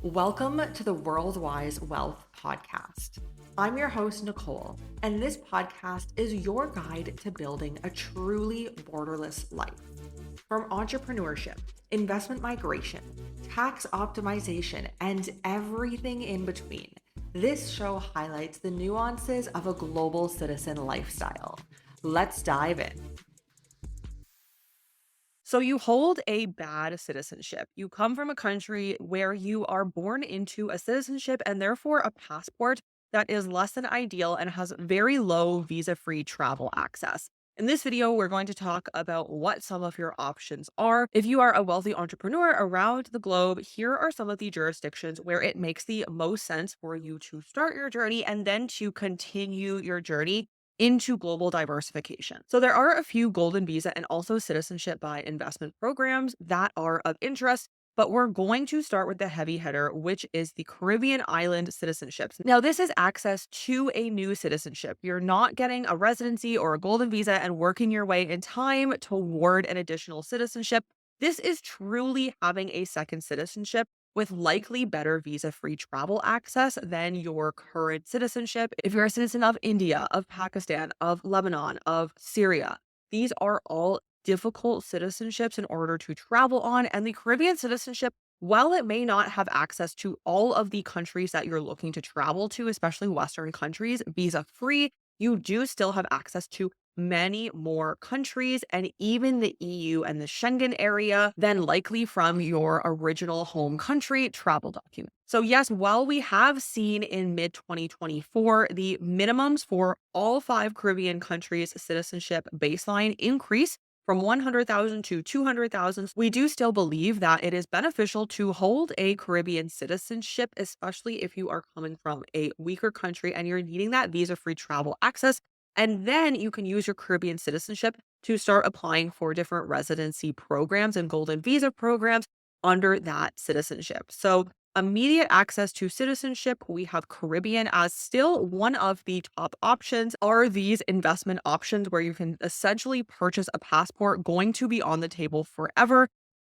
Welcome to the Worldwise Wealth Podcast. I'm your host, Nicole, and this podcast is your guide to building a truly borderless life. From entrepreneurship, investment migration, tax optimization, and everything in between, this show highlights the nuances of a global citizen lifestyle. Let's dive in. So you hold a bad citizenship. You come from a country where you are born into a citizenship and therefore a passport that is less than ideal and has very low visa-free travel access. In this video, we're going to talk about what some of your options are. If you are a wealthy entrepreneur around the globe, here are some of the jurisdictions where it makes the most sense for you to start your journey and then to continue your journey into global diversification. So there are a few golden visa and also citizenship by investment programs that are of interest, but we're going to start with the heavy hitter, which is the Caribbean island citizenships. Now, this is access to a new citizenship. You're not getting a residency or a golden visa and working your way in time toward an additional citizenship. This is truly having a second citizenship with likely better visa-free travel access than your current citizenship. If you're a citizen of India, of Pakistan, of Lebanon, of Syria, these are all difficult citizenships in order to travel on. And the Caribbean citizenship, while it may not have access to all of the countries that you're looking to travel to, especially Western countries, visa-free, you do still have access to many more countries and even the EU and the Schengen area than likely from your original home country travel document. So yes, while we have seen in mid 2024 the minimums for all five Caribbean countries citizenship baseline increase from 100,000 to 200,000, we do still believe that it is beneficial to hold a Caribbean citizenship, especially if you are coming from a weaker country and you're needing that visa-free travel access. And then you can use your Caribbean citizenship to start applying for different residency programs and golden visa programs under that citizenship. So, immediate access to citizenship, we have Caribbean as still one of the top options. Are these investment options where you can essentially purchase a passport going to be on the table forever?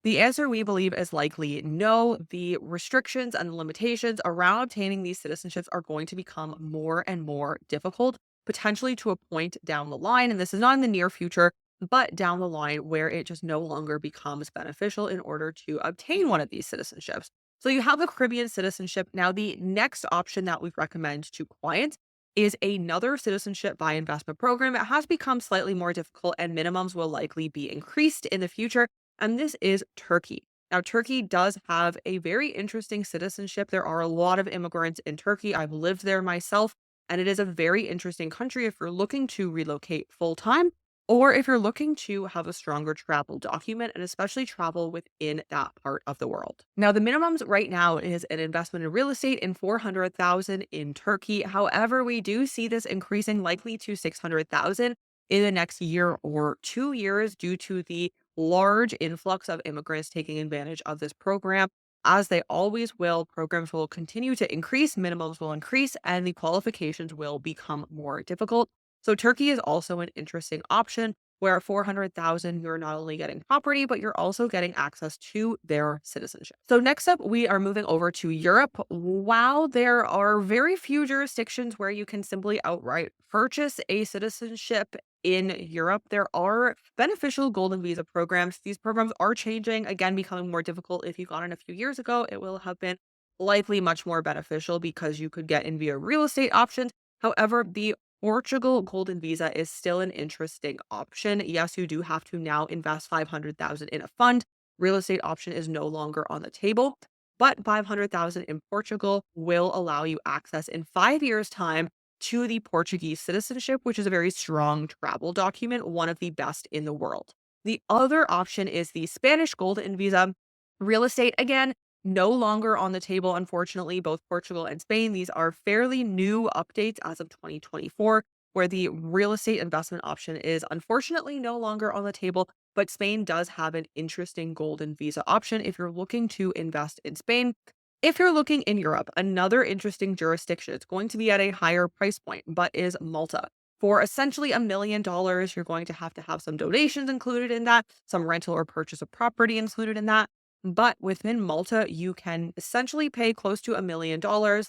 The answer we believe is likely no. The restrictions and the limitations around obtaining these citizenships are going to become more and more difficult, potentially to a point down the line. And this is not in the near future, but down the line where it just no longer becomes beneficial in order to obtain one of these citizenships. So you have the Caribbean citizenship. Now, the next option that we recommend to clients is another citizenship by investment program. It has become slightly more difficult and minimums will likely be increased in the future. And this is Turkey. Now, Turkey does have a very interesting citizenship. There are a lot of immigrants in Turkey. I've lived there myself, and it is a very interesting country if you're looking to relocate full time or if you're looking to have a stronger travel document and especially travel within that part of the world. Now, the minimums right now is an investment in real estate in 400,000 in Turkey. However, we do see this increasing likely to 600,000 in the next year or 2 years due to the large influx of immigrants taking advantage of this program. As they always will, programs will continue to increase, minimums will increase, and the qualifications will become more difficult. So Turkey is also an interesting option where at 400,000 you're not only getting property, but you're also getting access to their citizenship. So next up, we are moving over to Europe. While there are very few jurisdictions where you can simply outright purchase a citizenship in Europe, there are beneficial golden visa programs. These programs are changing, again, becoming more difficult. If you got in a few years ago, it will have been likely much more beneficial because you could get in via real estate options. However, the Portugal golden visa is still an interesting option. Yes, you do have to now invest 500,000 in a fund. Real estate option is no longer on the table, but 500,000 in Portugal will allow you access in 5 years time to the Portuguese citizenship, which is a very strong travel document, one of the best in the world. The other option is the Spanish golden visa. Real estate, again, no longer on the table, unfortunately, both Portugal and Spain. These are fairly new updates as of 2024, where the real estate investment option is unfortunately no longer on the table. But Spain does have an interesting golden visa option if you're looking to invest in Spain. If you're looking in Europe, another interesting jurisdiction, it's going to be at a higher price point, but is Malta. For essentially $1 million, you're going to have some donations included in that, some rental or purchase of property included in that. But within Malta, you can essentially pay close to $1 million,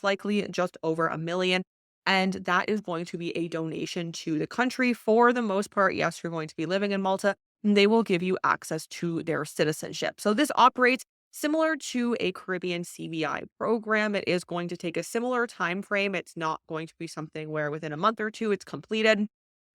likely just over a million. And that is going to be a donation to the country. For the most part, yes, you're going to be living in Malta, and they will give you access to their citizenship. So this operates similar to a Caribbean CBI program. It is going to take a similar time frame. It's not going to be something where within a month or two it's completed.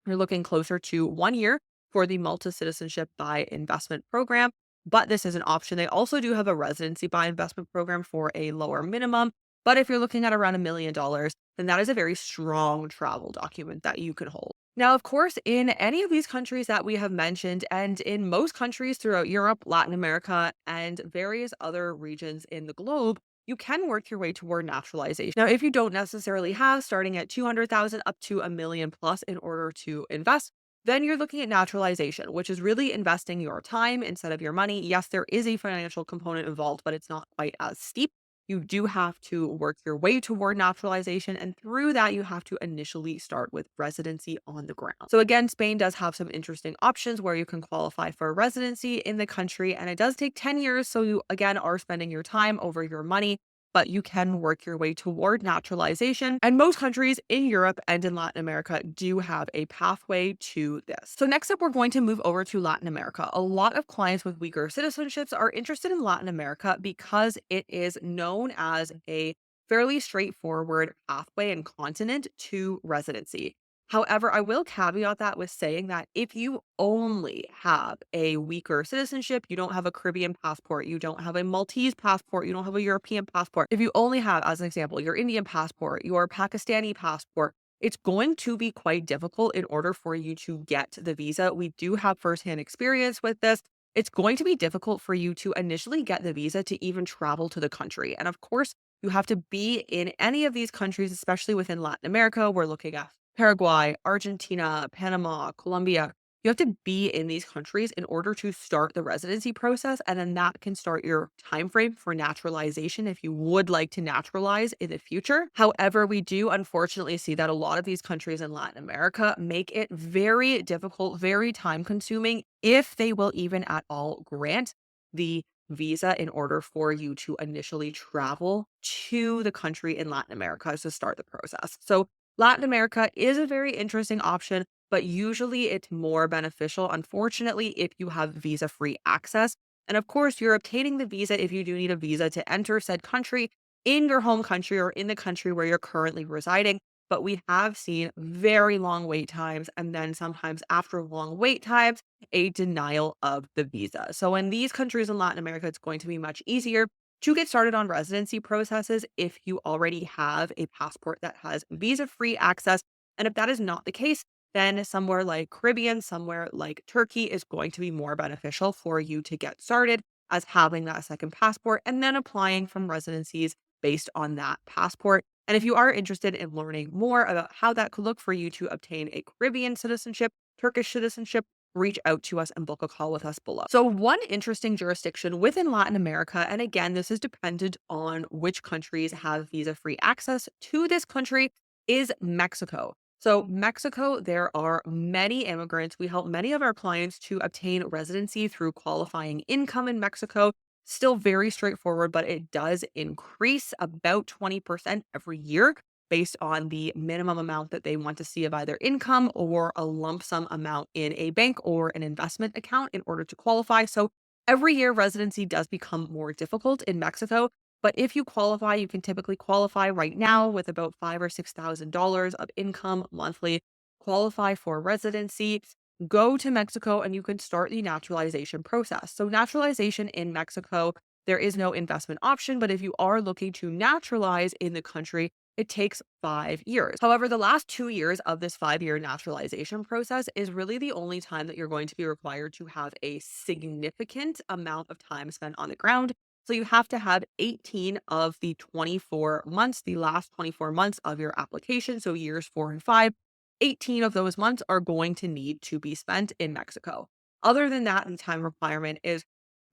You're looking closer to 1 year for the Malta Citizenship by Investment program, but this is an option. They also do have a residency by investment program for a lower minimum. But if you're looking at around $1 million, then that is a very strong travel document that you can hold. Now, of course, in any of these countries that we have mentioned, and in most countries throughout Europe, Latin America, and various other regions in the globe, you can work your way toward naturalization. Now, if you don't necessarily have starting at 200,000 up to a million plus in order to invest, then you're looking at naturalization, which is really investing your time instead of your money. Yes, there is a financial component involved, but it's not quite as steep. You do have to work your way toward naturalization, and through that, you have to initially start with residency on the ground. So, again, Spain does have some interesting options where you can qualify for residency in the country, and it does take 10 years. So, you again are spending your time over your money, but you can work your way toward naturalization. And most countries in Europe and in Latin America do have a pathway to this. So, next up, we're going to move over to Latin America. A lot of clients with weaker citizenships are interested in Latin America because it is known as a fairly straightforward pathway and continent to residency. However, I will caveat that with saying that if you only have a weaker citizenship, you don't have a Caribbean passport, you don't have a Maltese passport, you don't have a European passport. If you only have, as an example, your Indian passport, your Pakistani passport, it's going to be quite difficult in order for you to get the visa. We do have firsthand experience with this. It's going to be difficult for you to initially get the visa to even travel to the country. And of course, you have to be in any of these countries, especially within Latin America. We're looking at Paraguay, Argentina, Panama, Colombia. You have to be in these countries in order to start the residency process, and then that can start your time frame for naturalization if you would like to naturalize in the future. However, we do unfortunately see that a lot of these countries in Latin America make it very difficult, very time consuming, if they will even at all grant the visa in order for you to initially travel to the country in Latin America to start the process. So Latin America is a very interesting option, but usually it's more beneficial, unfortunately, if you have visa free access. And of course, you're obtaining the visa if you do need a visa to enter said country in your home country or in the country where you're currently residing. But we have seen very long wait times, and then sometimes after long wait times, a denial of the visa. So in these countries in Latin America, it's going to be much easier to get started on residency processes if you already have a passport that has visa free access. And if that is not the case, then somewhere like Caribbean, somewhere like Turkey is going to be more beneficial for you to get started as having that second passport and then applying from residencies based on that passport. And if you are interested in learning more about how that could look for you to obtain a Caribbean citizenship, Turkish citizenship, reach out to us and book a call with us below. So, one interesting jurisdiction within Latin America, and again, this is dependent on which countries have visa free access to this country, is Mexico. So, Mexico, there are many immigrants. We help many of our clients to obtain residency through qualifying income in Mexico. Still very straightforward, but it does increase about 20% every year based on the minimum amount that they want to see of either income or a lump sum amount in a bank or an investment account in order to qualify. So every year residency does become more difficult in Mexico. But if you qualify, you can typically qualify right now with about $5,000 or $6,000 of income monthly. Qualify for residency, go to Mexico, and you can start the naturalization process. So naturalization in Mexico, there is no investment option, but if you are looking to naturalize in the country, it takes 5 years. However, the last 2 years of this 5 year naturalization process is really the only time that you're going to be required to have a significant amount of time spent on the ground. So you have to have 18 of the 24 months, the last 24 months of your application. So years 4 and 5, 18 of those months are going to need to be spent in Mexico. Other than that, the time requirement is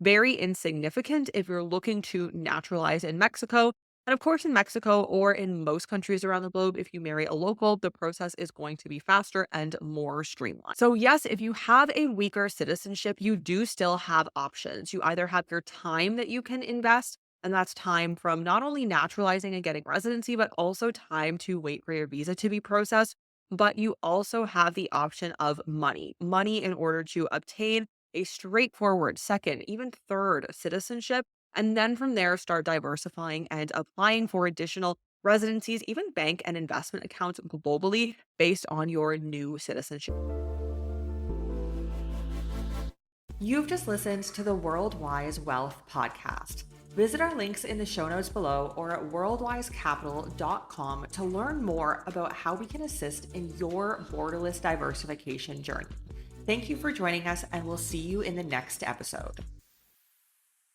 very insignificant if you're looking to naturalize in Mexico. And of course, in Mexico or in most countries around the globe, if you marry a local, the process is going to be faster and more streamlined. So, yes, if you have a weaker citizenship, you do still have options. You either have your time that you can invest, and that's time from not only naturalizing and getting residency, but also time to wait for your visa to be processed. But you also have the option of money in order to obtain a straightforward second, even third citizenship, and then from there, start diversifying and applying for additional residencies, even bank and investment accounts globally based on your new citizenship. You've just listened to the Worldwise Wealth podcast. Visit our links in the show notes below or at worldwisecapital.com to learn more about how we can assist in your borderless diversification journey. Thank you for joining us, and we'll see you in the next episode.